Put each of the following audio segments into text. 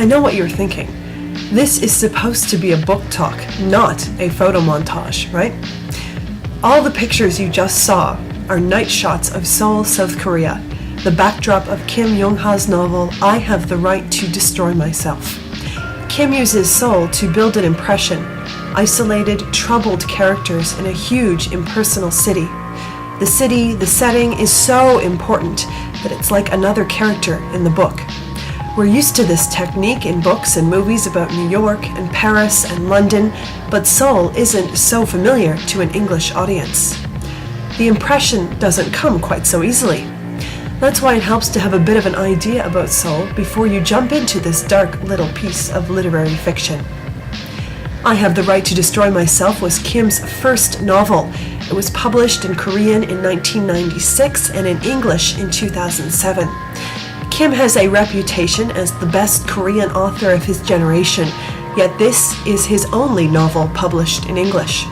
know what you're thinking. This is supposed to be a book talk, not a photo montage, right? All the pictures you just saw are night shots of Seoul, South Korea, the backdrop of Kim Young-ha's novel, I Have the Right to Destroy Myself. Kim uses Seoul to build an impression, isolated, troubled characters in a huge, impersonal city. The city, the setting is so important that it's like another character in the book. We're used to this technique in books and movies about New York and Paris and London, but Seoul isn't so familiar to an English audience. The impression doesn't come quite so easily. That's why it helps to have a bit of an idea about Seoul before you jump into this dark little piece of literary fiction. I Have the Right to Destroy Myself was Kim's first novel. It was published in Korean in 1996 and in English in 2007. Kim has a reputation as the best Korean author of his generation, yet this is his only novel published in English.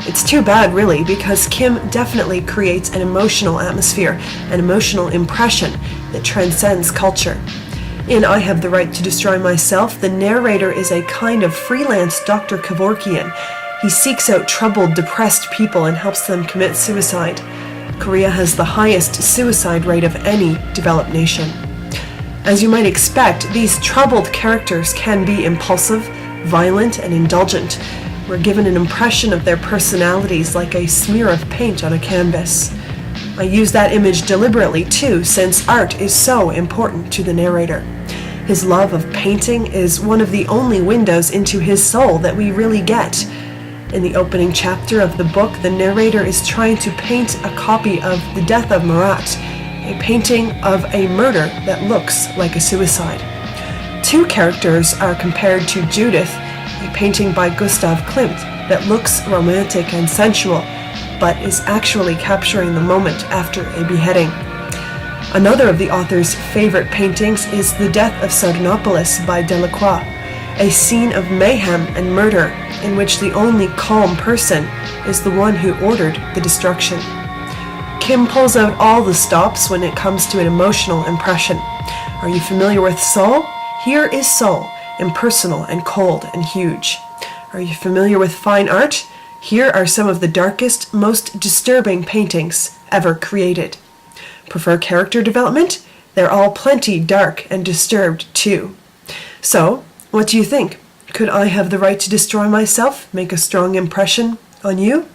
It's too bad, really, because Kim definitely creates an emotional atmosphere, an emotional impression that transcends culture. In I Have the Right to Destroy Myself, the narrator is a kind of freelance Dr. Kevorkian. He seeks out troubled, depressed people and helps them commit suicide. Korea has the highest suicide rate of any developed nation. As you might expect, these troubled characters can be impulsive, violent, and indulgent. We're given an impression of their personalities like a smear of paint on a canvas. I use that image deliberately too, since art is so important to the narrator. His love of painting is one of the only windows into his soul that we really get. In the opening chapter of the book, the narrator is trying to paint a copy of The Death of Marat, a painting of a murder that looks like a suicide. Two characters are compared to Judith, a painting by Gustav Klimt that looks romantic and sensual, but is actually capturing the moment after a beheading. Another of the author's favorite paintings is The Death of Sardanapalus by Delacroix, a scene of mayhem and murder in which the only calm person is the one who ordered the destruction. Kim pulls out all the stops when it comes to an emotional impression. Are you familiar with Seoul? Here is Seoul, impersonal and cold and huge. Are you familiar with fine art? Here are some of the darkest, most disturbing paintings ever created. Prefer character development? They're all plenty dark and disturbed too. So, what do you think? Could I Have the Right to Destroy Myself make a strong impression on you?